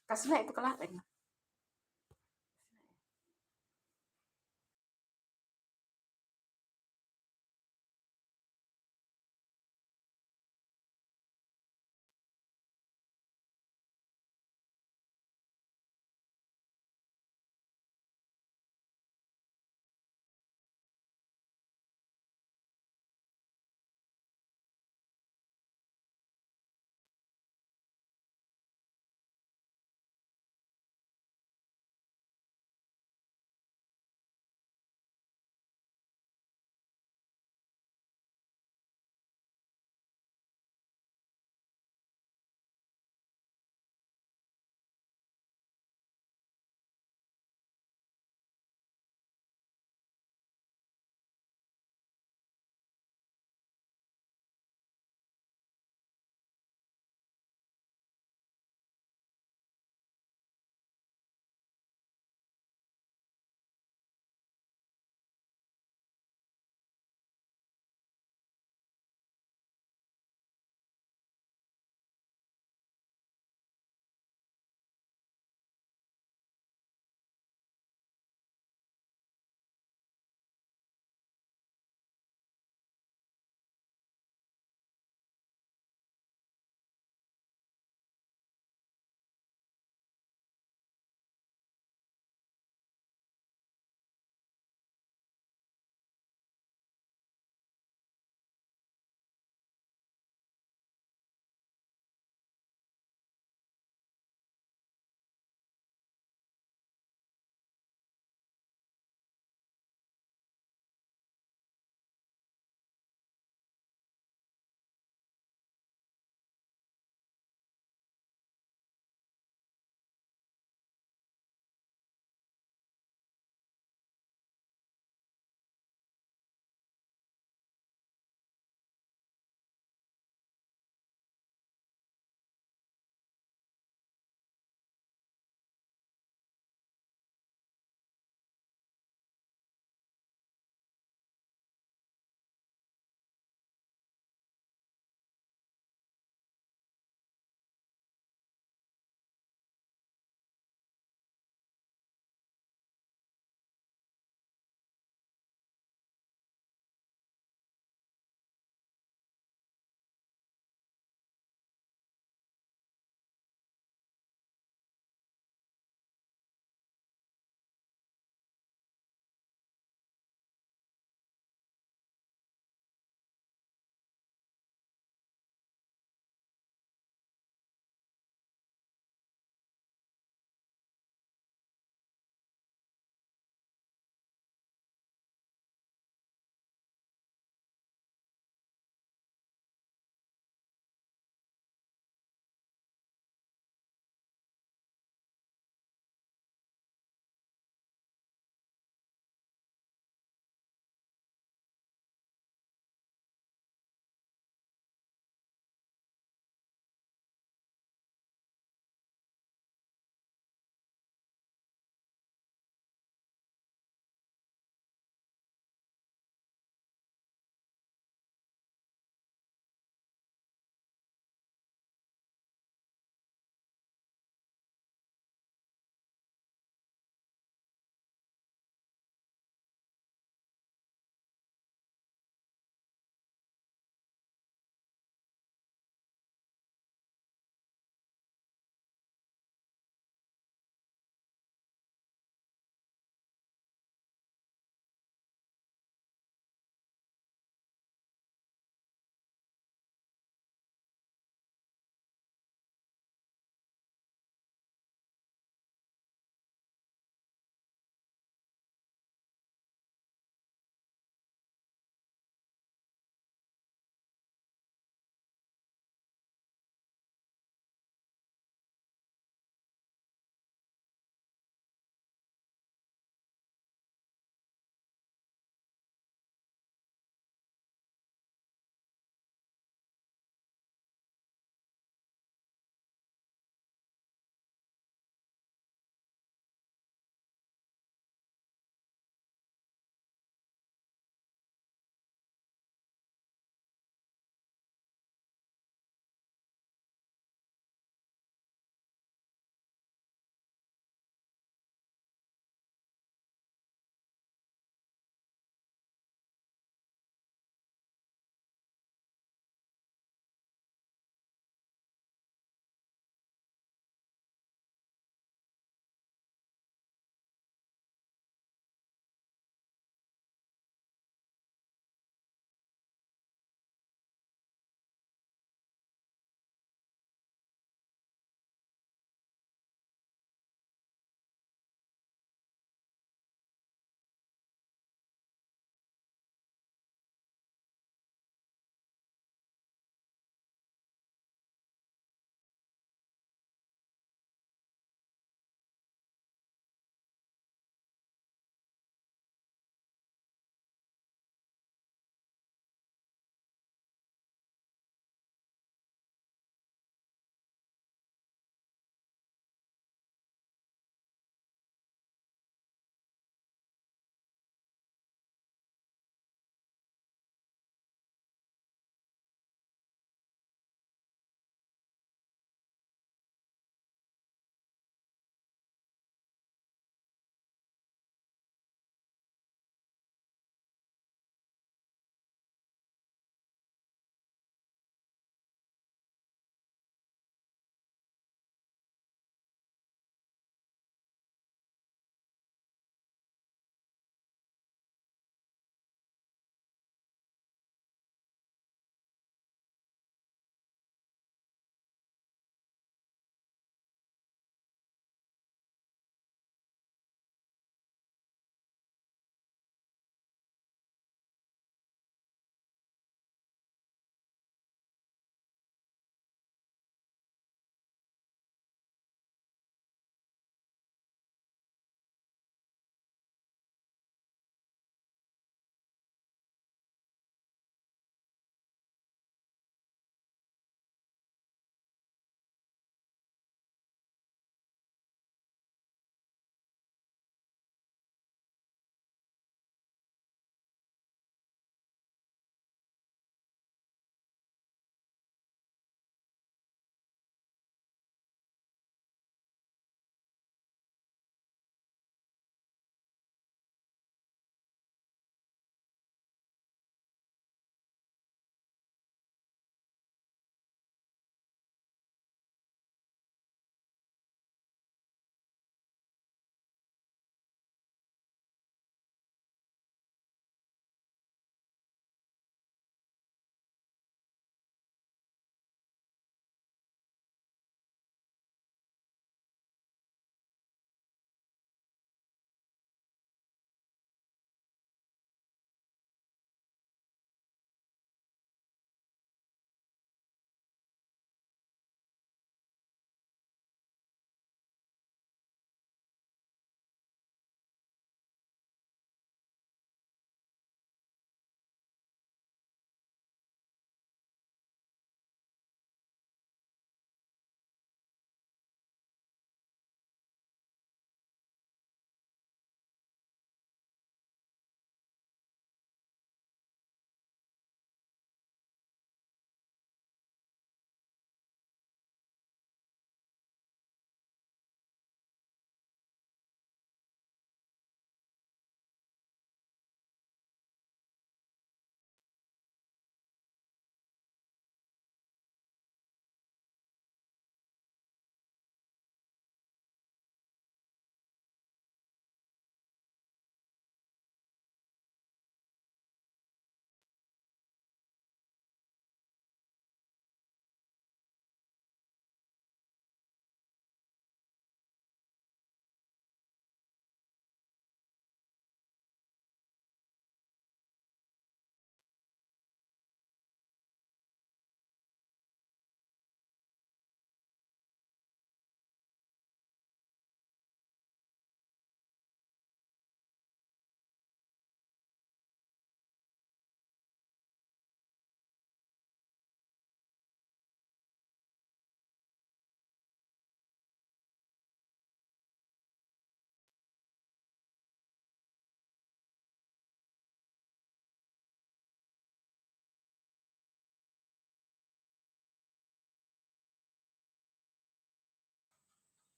Kasih na itu kelapa.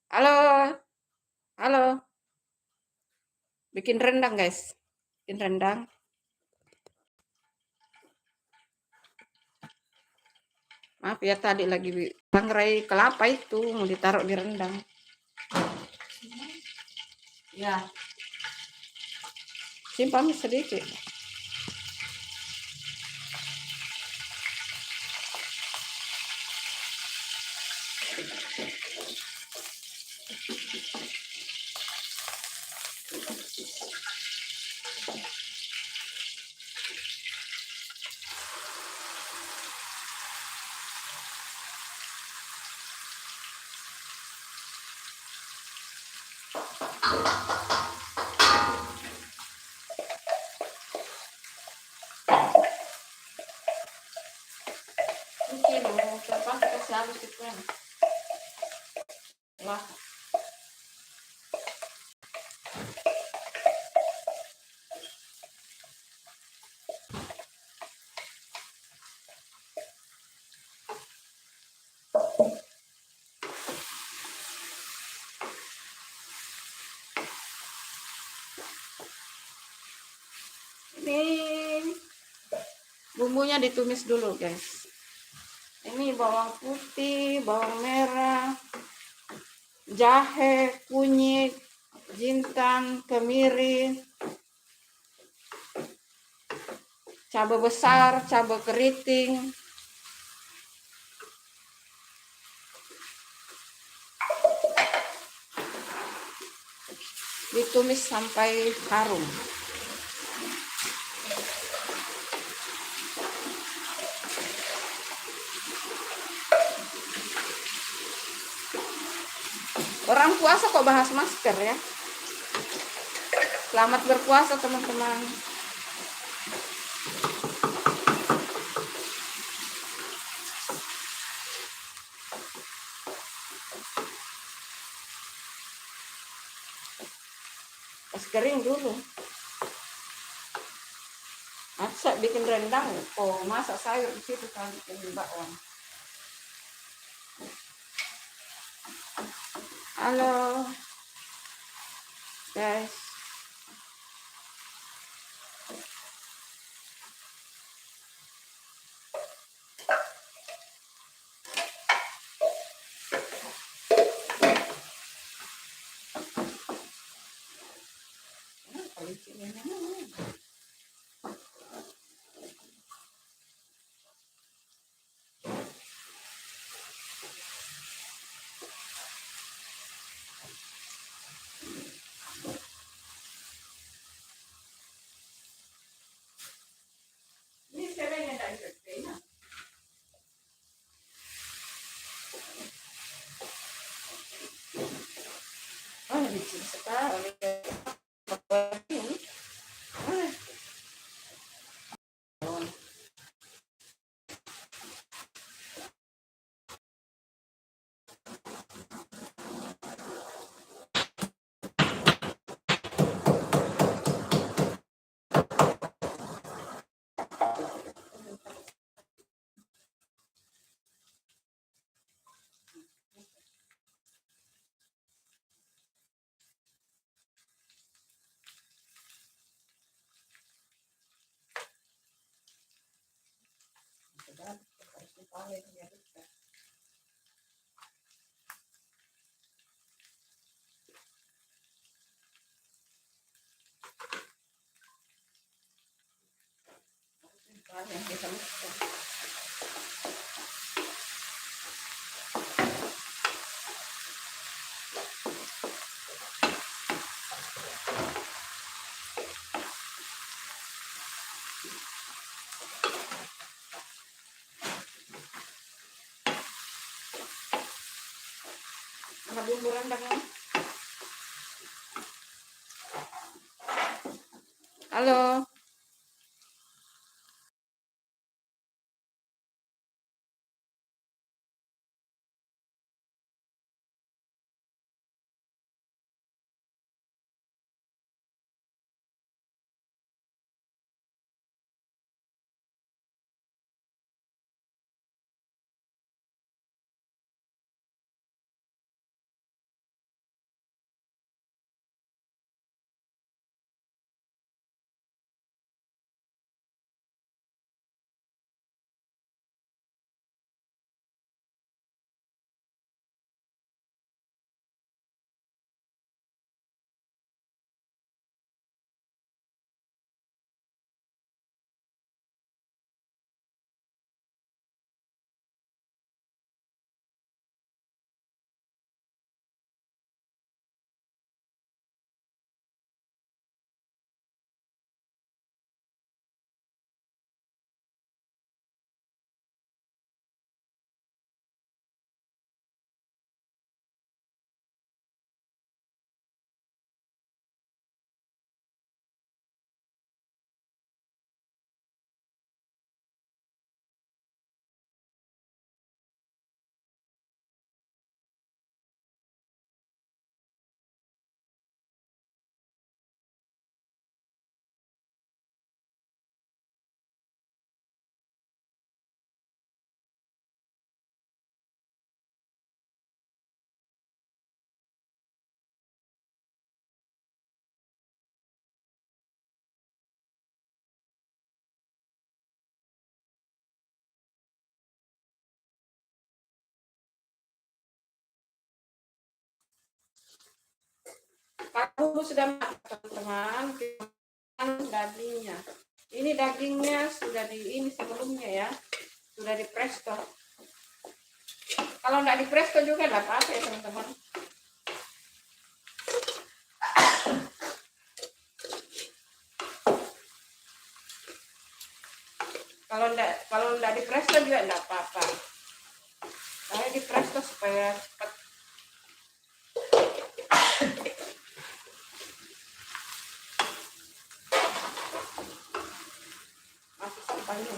Halo, halo, bikin rendang guys, bikin rendang. Maaf ya tadi lagi sangrai kelapa itu mau ditaruh di rendang. Ya, simpan sedikit. Mungkin mau terbang kasih halus itu kan. Wah, ini bumbunya ditumis dulu guys. Ini bawang putih, bawang merah, jahe, kunyit, jintan, kemiri, cabai besar, cabai keriting. Ditumis sampai harum. Orang puasa kok bahas masker ya. Selamat berpuasa teman-teman. Es kering dulu. Masa bikin rendang, oh masak sayur di situ kan bikin bakwan. Halo guys. Ini serenya dari kecilnya. Oh, licin sekali. Yang bisa ada bumbu rendangnya. Halo. Kalau sudah matang teman-teman, dagingnya. Ini dagingnya sudah ini sebelumnya ya, sudah di presto. Kalau nggak di presto juga nggak apa-apa ya teman-teman. Kalau nggak di presto juga nggak apa-apa. Saya di presto supaya cepat. Masih sampahnya.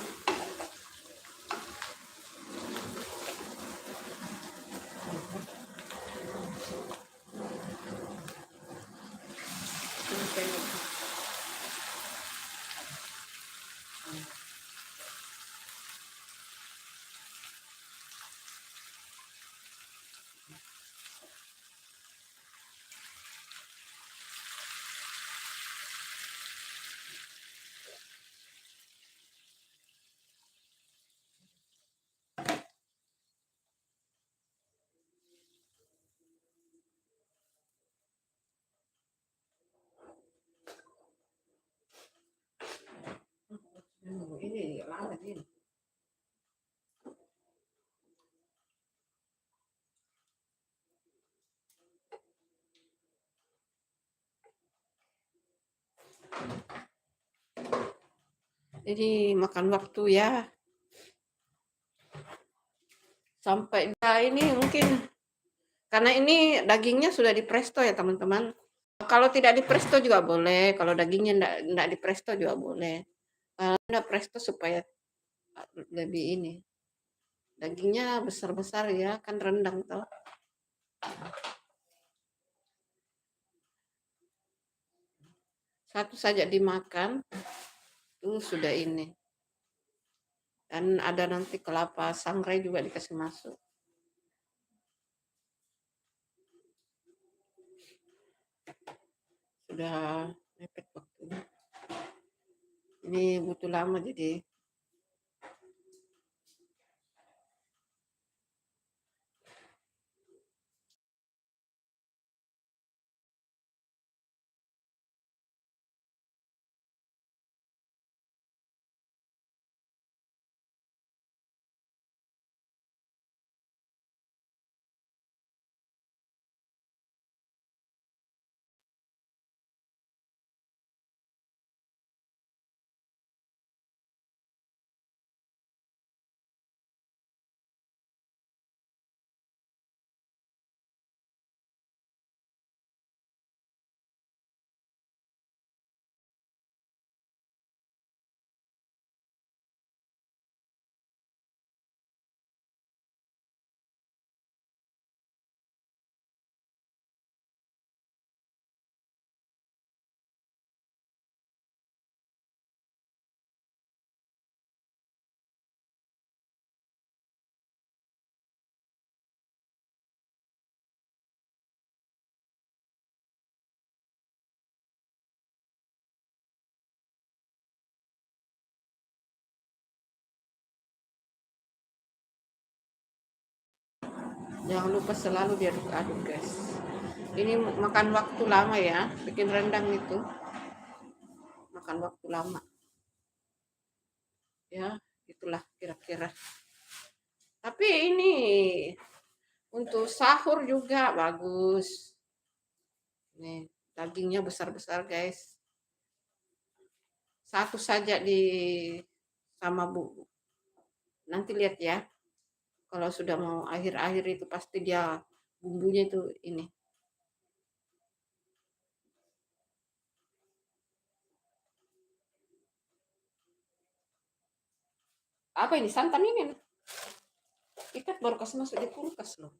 Ini lama ini. Jadi makan waktu ya. Sampai ini mungkin karena ini dagingnya sudah di presto ya teman-teman. Kalau tidak di presto juga boleh. Kalau dagingnya enggak di presto juga boleh. Kalau enggak presto supaya lebih ini. Dagingnya besar-besar ya, kan rendang toh. Satu saja dimakan, itu sudah ini. Dan ada nanti kelapa sangrai juga dikasih masuk. Sudah mepet waktunya. Ini butuh lama jadi. Jangan lupa selalu diaduk-aduk guys. Ini makan waktu lama ya, bikin rendang itu. Makan waktu lama. Ya, itulah kira-kira. Tapi ini untuk sahur juga bagus. Nih, dagingnya besar-besar guys. Satu saja di sama bu. Nanti lihat ya. Kalau sudah mau akhir-akhir itu pasti dia bumbunya itu ini. Apa ini santan ini? Ikat baru kasih masuk di kulkas loh.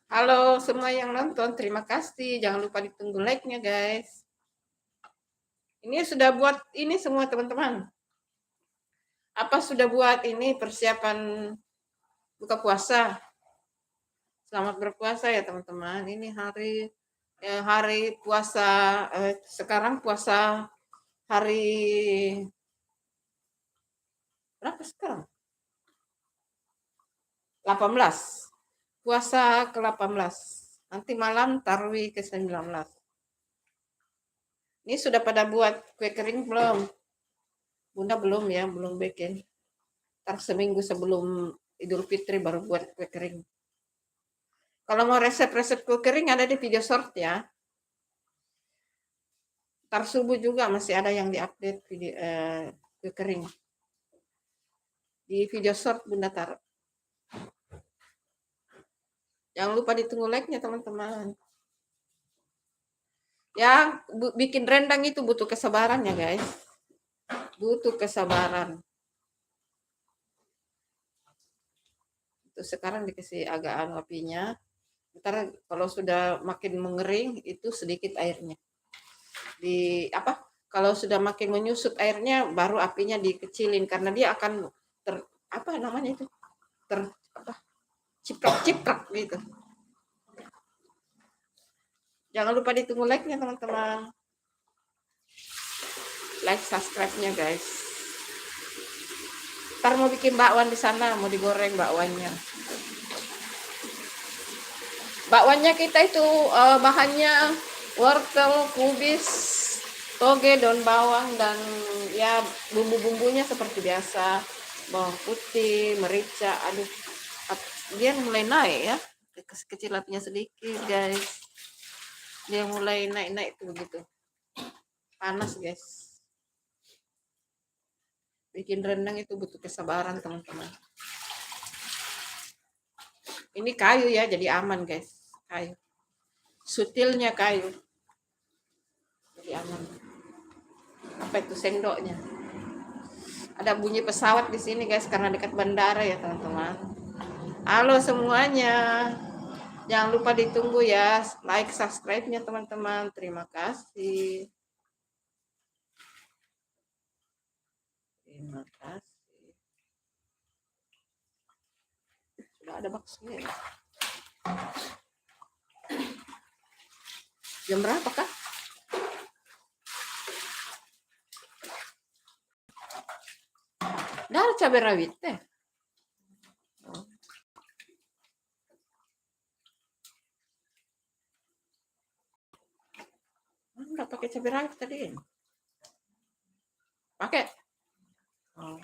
Halo semua yang nonton, terima kasih. Jangan lupa ditunggu like-nya, guys. Ini sudah buat ini semua teman-teman. Apa sudah buat ini persiapan buka puasa? Selamat berpuasa ya teman-teman. Ini hari puasa sekarang puasa hari berapa sekarang? 18. Puasa ke-18. Nanti malam tarawih ke-19. Ini sudah pada buat kue kering belum? Bunda belum ya, belum bikin. Ntar seminggu sebelum Idul Fitri baru buat kue kering. Kalau mau resep-resep kue kering ada di video short ya. Ntar subuh juga masih ada yang diupdate video kue kering. Di video short Bunda taruh. Jangan lupa ditunggu like-nya teman-teman. Ya, bikin rendang itu butuh kesabaran ya guys. Butuh kesabaran. Itu sekarang dikasih agak apinya. Ntar kalau sudah makin mengering itu sedikit airnya. Kalau sudah makin menyusut airnya baru apinya dikecilin karena dia akan apa namanya itu? Ciprak-ciprak gitu. Jangan lupa ditunggu like-nya teman-teman. Like, subscribe-nya guys. Ntar mau bikin bakwan di sana, mau digoreng bakwannya. Bakwannya kita itu bahannya wortel, kubis, toge, daun bawang, dan ya bumbu-bumbunya seperti biasa. Bawang putih, merica, aduh. Dia mulai naik ya. Kecil apinya sedikit guys. Dia mulai naik-naik tuh begitu. Panas guys. Bikin rendang itu butuh kesabaran teman-teman. Ini kayu ya, jadi aman guys. Kayu. Sutilnya kayu. Jadi aman. Apa itu sendoknya? Ada bunyi pesawat di sini guys karena dekat bandara ya teman-teman. Halo semuanya. Jangan lupa ditunggu ya like subscribe-nya teman-teman. Terima kasih. Terima kasih. Sudah ada baksonya ya? Jam berapa kah? Dah cabai rawit teh. Enggak pakai cabai rawit tadi. Pakai. Oh.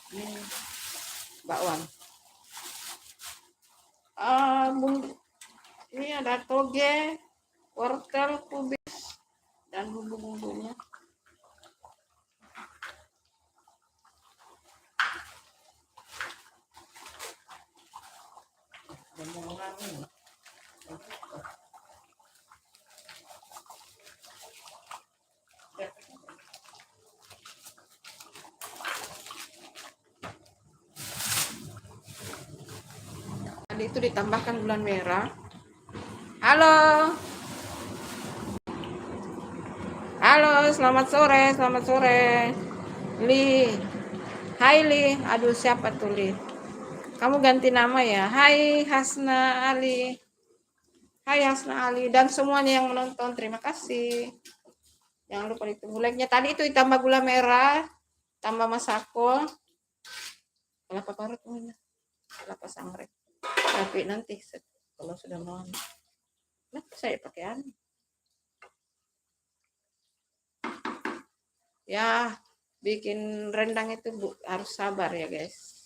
Ini bakwan. Bumbu ini ada toge, wortel, kubis, dan bumbu-bumbunya. Tadi itu ditambahkan gula merah. Halo, halo, selamat sore, Li. Hai Li, aduh siapa tuh Li? Kamu ganti nama ya? Hai Hasna Ali. Hai Hasna Ali dan semuanya yang menonton, terima kasih. Jangan lupa ditunggu like-nya. Tadi itu ditambah gula merah, tambah masako, kelapa parut, kelapa sangrai. Tapi nanti kalau sudah mau, saya pakai ya, bikin rendang itu harus sabar ya guys.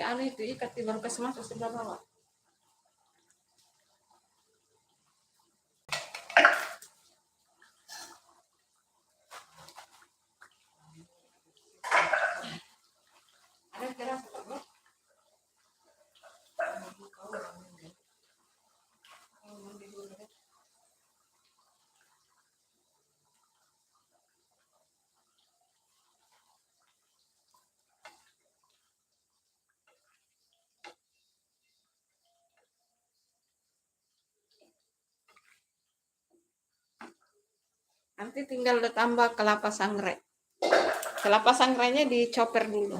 Anu itu ikat di baru kasih masuk sebelah bawah. Ada kira nanti tinggal tambah kelapa sangrai. Kelapa sangrainya dicoper dulu.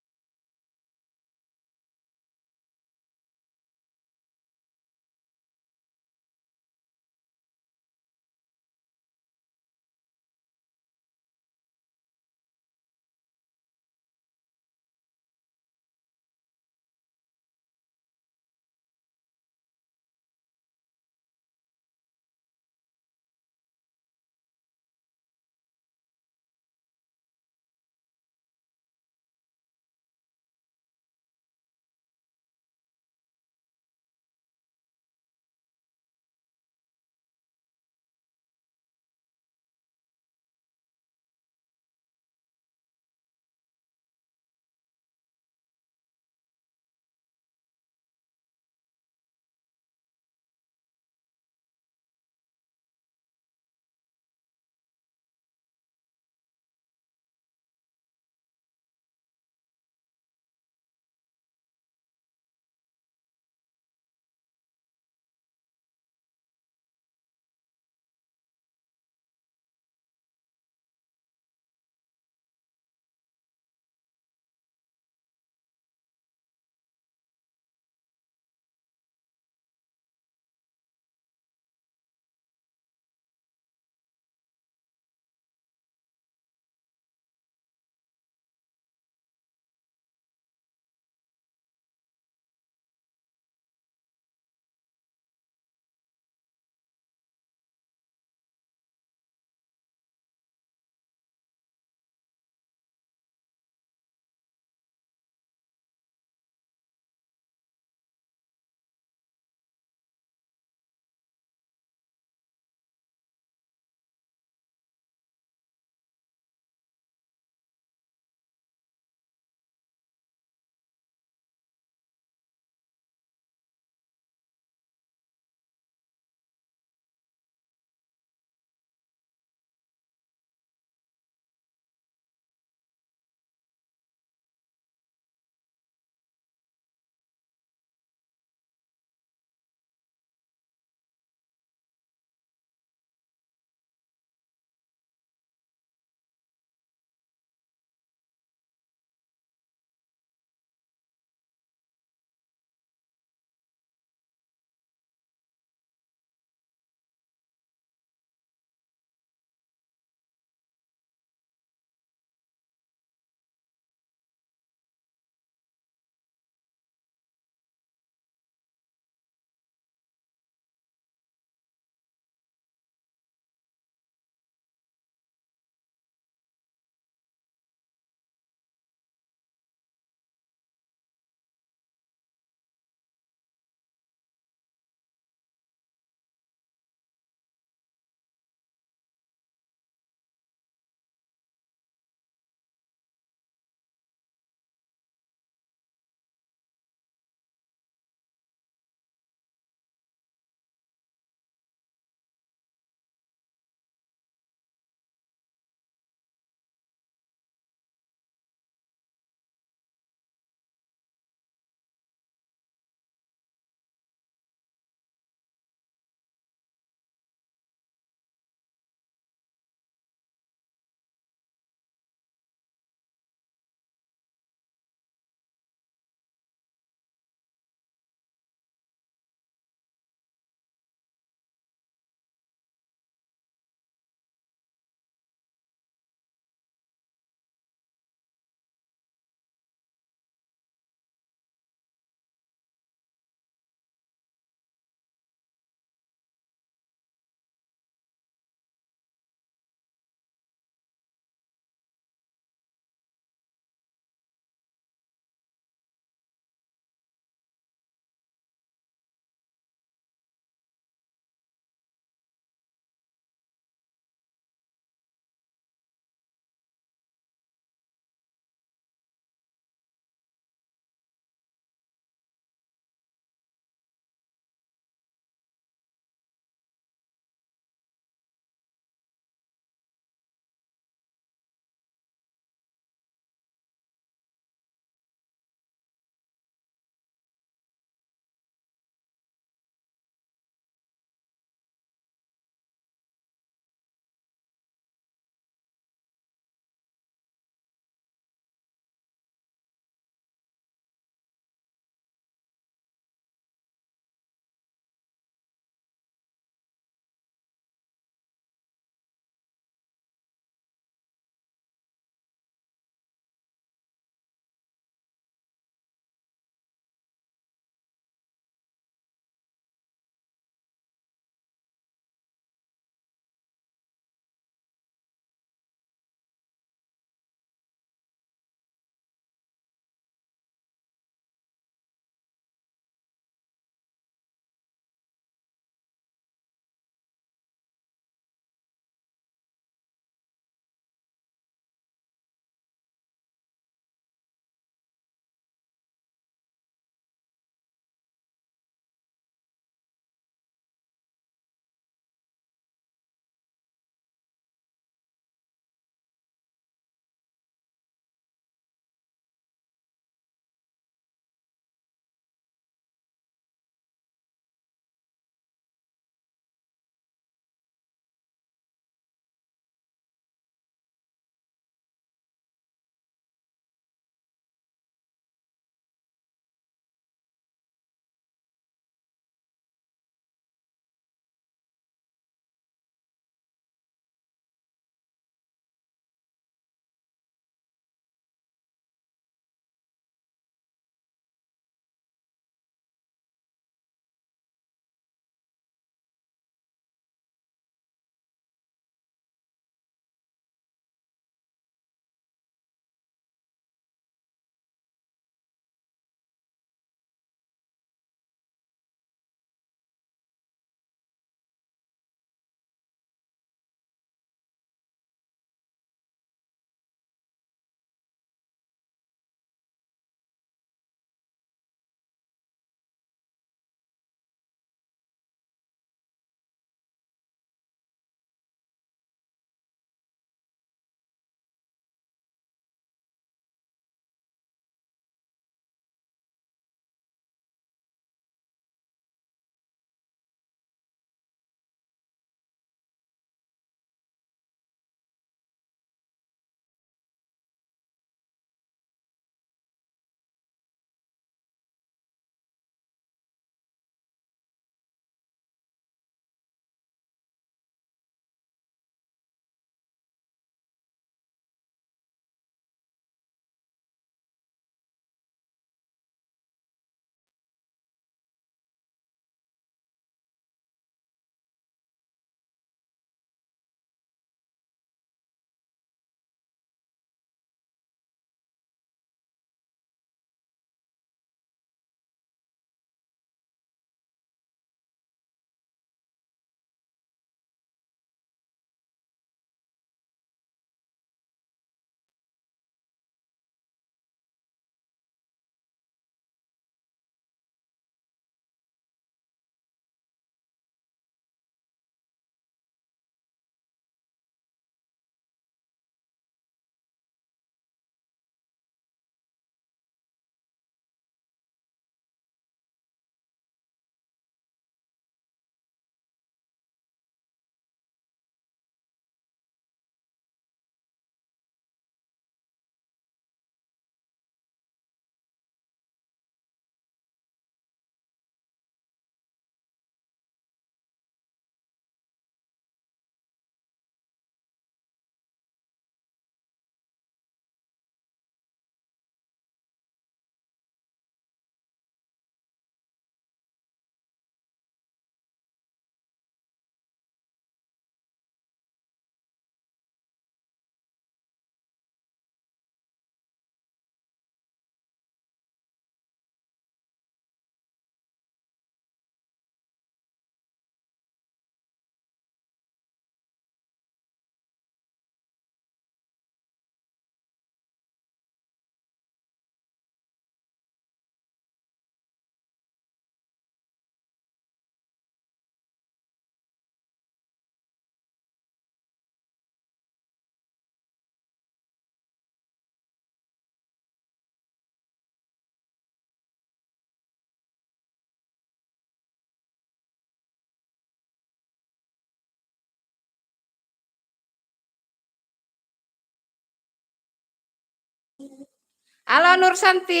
Halo Nur Santi.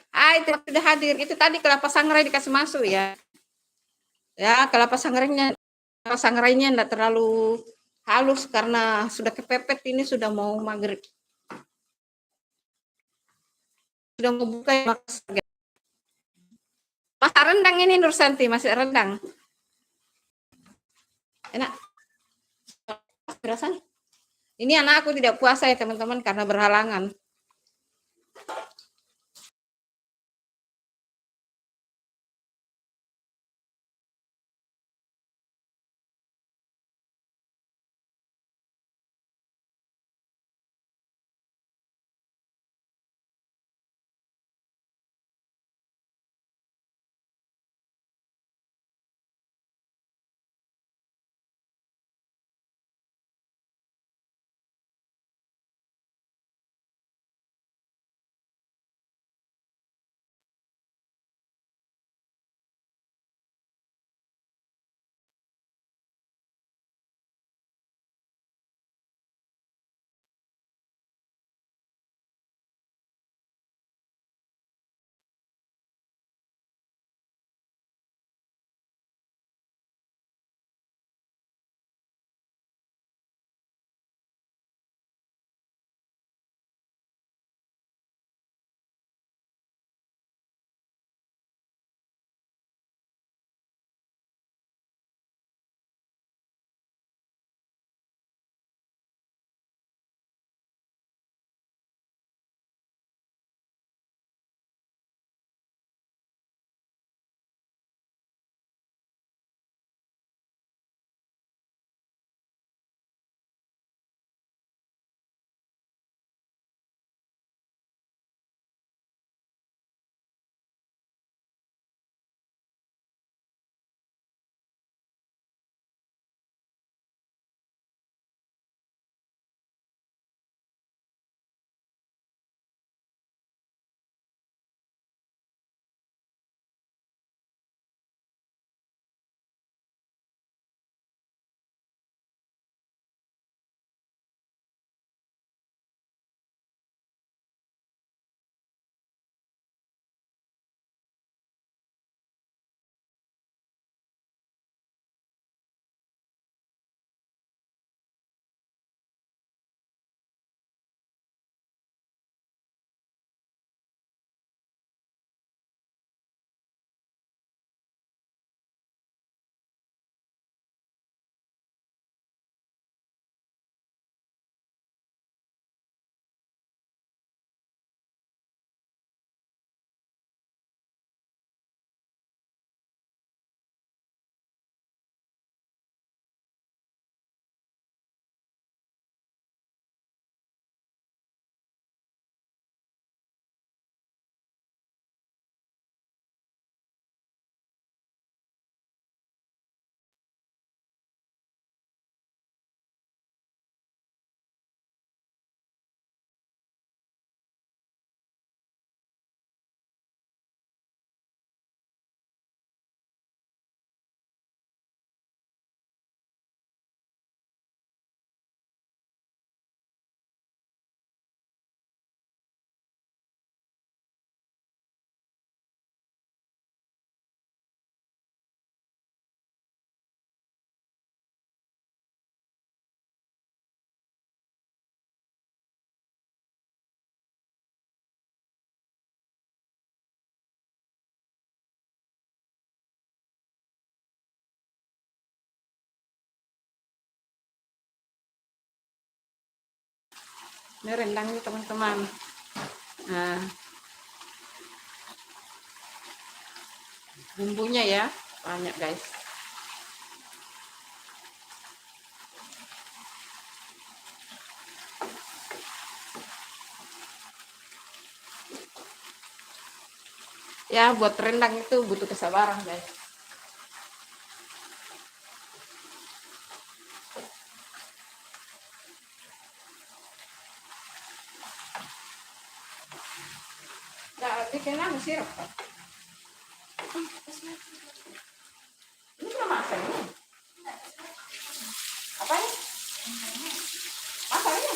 Hai, sudah hadir. Itu tadi kelapa sangrai dikasih masuk ya. Ya, kelapa sangrainya enggak terlalu halus karena sudah kepepet, ini sudah mau maghrib. Sudah mau buka ya, masak rendang ini Nur Santi, masih rendang. Enak. Rasanya. Ini anak aku tidak puasa ya teman-teman karena berhalangan. Ini rendangnya teman-teman. Nah, bumbunya ya banyak guys. Ya, buat rendang itu butuh kesabaran guys. Nah, bikin apa sih? Ini belum masak ini. Apa ini? Masak ini?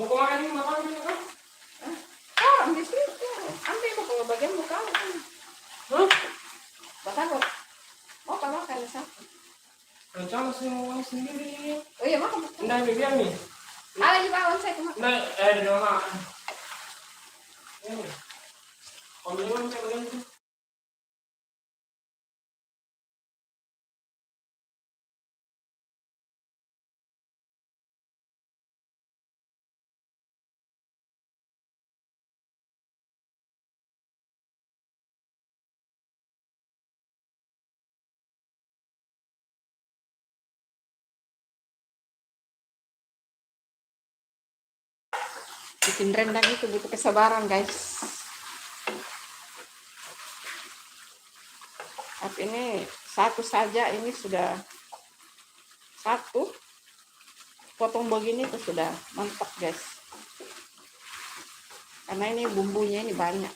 Mau kau makan ini makan ini kan? Oh, ambil situ. Ambil kalau bagian buka. Bakal mau kalau makan satu. Rencana sih mau sendiri. Oh iya makan. Enggak biar nih. Ada di bawah saya kemarin. Enggak, di rumah. Ini. Ambil mana saya bagian itu? Bikin rendang itu butuh kesabaran guys. Tapi ini satu saja ini sudah satu potong begini itu sudah mantap guys. Karena ini bumbunya ini banyak.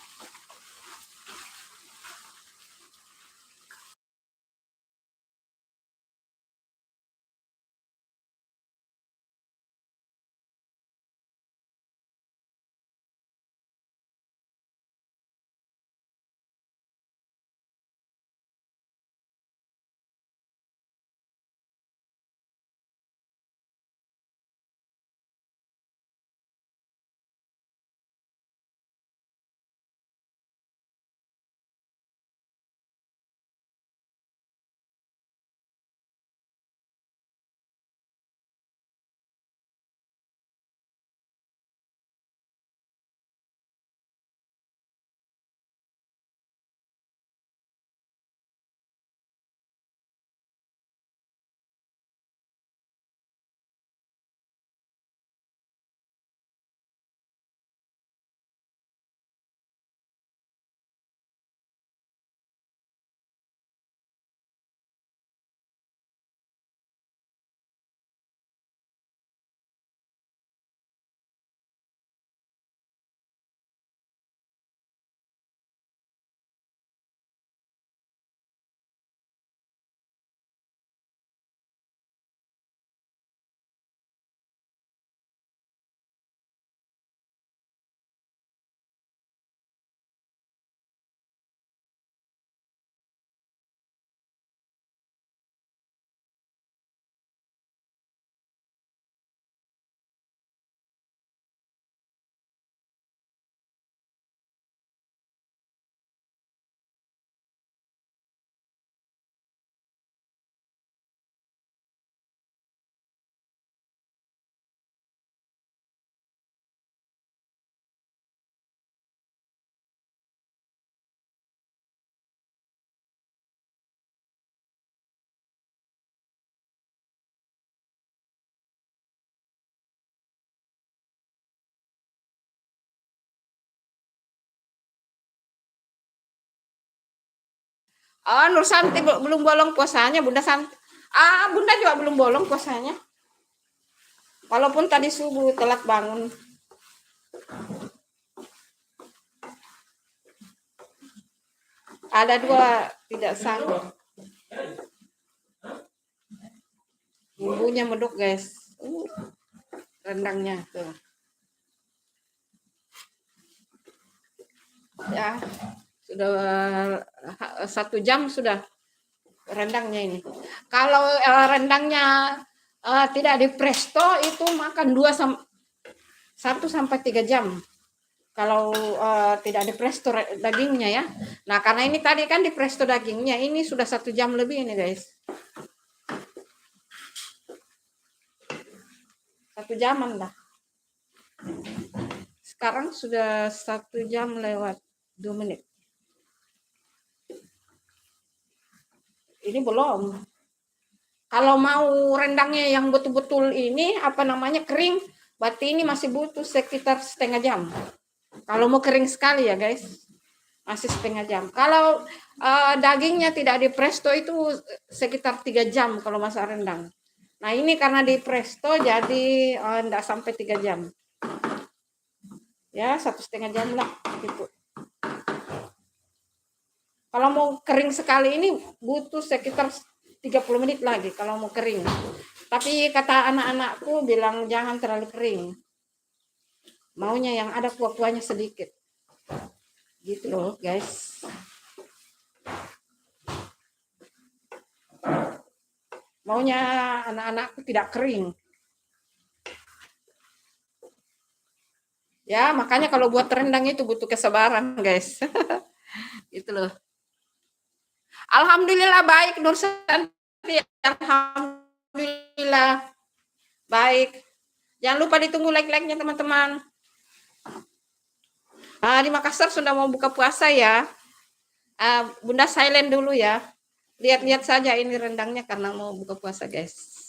Oh, Nur Santi belum bolong puasanya, Bunda Santi. Bunda juga belum bolong puasanya. Walaupun tadi subuh telat bangun. Ada dua tidak sanggup. Bumbunya meduk guys. Rendangnya tuh. Ya, sudah 1 jam sudah rendangnya ini. Kalau rendangnya tidak di presto itu makan 1 sampai 3 jam. Kalau tidak di presto dagingnya ya. Nah karena ini tadi kan di presto dagingnya, ini sudah 1 jam lebih ini guys. 1 jaman lah. Sekarang sudah 1 jam lewat 2 menit. Ini belum. Kalau mau rendangnya yang betul-betul ini apa namanya kering, berarti ini masih butuh sekitar setengah jam. Kalau mau kering sekali ya guys, masih setengah jam. Kalau dagingnya tidak di presto itu sekitar 3 jam kalau masak rendang. Nah ini karena di presto jadi enggak sampai 3 jam. Ya 1,5 jam lah gitu. Kalau mau kering sekali ini butuh sekitar 30 menit lagi kalau mau kering. Tapi kata anak-anakku bilang jangan terlalu kering. Maunya yang ada kuah-kuahnya sedikit. Gitu loh, guys. Maunya anak-anakku tidak kering. Ya, makanya kalau buat rendang itu butuh kesabaran, guys. Gitu loh. Alhamdulillah baik, Nur Santi. Alhamdulillah baik. Jangan lupa ditunggu like-like-nya, teman-teman. Di Makassar sudah mau buka puasa ya. Bunda silent dulu ya. Lihat-lihat saja ini rendangnya karena mau buka puasa, guys.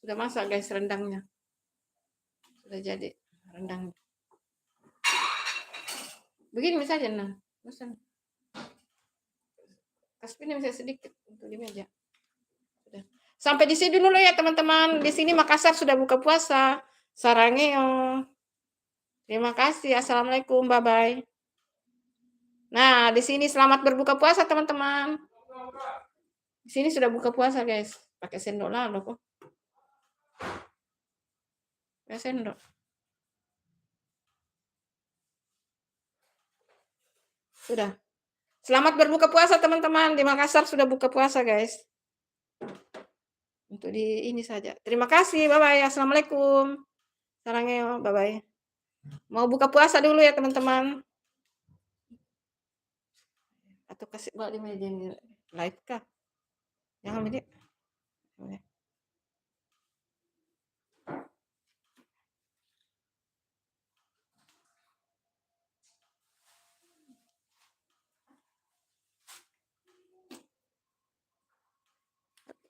Sudah masak guys rendangnya. Sudah jadi rendang. Begini saja nah. Bosan. Kasih ini bisa sedikit untuk di meja. Sudah. Sampai di sini dulu ya teman-teman. Di sini Makassar sudah buka puasa. Sarangeo. Terima kasih. Assalamualaikum. Bye-bye. Nah, di sini selamat berbuka puasa teman-teman. Di sini sudah buka puasa guys. Pakai sendok lalu kok. Pakai sendok. Sudah. Selamat berbuka puasa teman-teman. Di Makassar sudah buka puasa guys. Untuk di ini saja. Terima kasih. Bye-bye. Assalamualaikum. Sarangeo. Bye-bye. Mau buka puasa dulu ya teman-teman. Atau kasih buat di meja ini. Live kah? Jangan media. Boleh.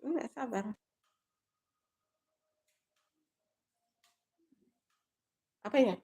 Enggak sabar. Apa ya?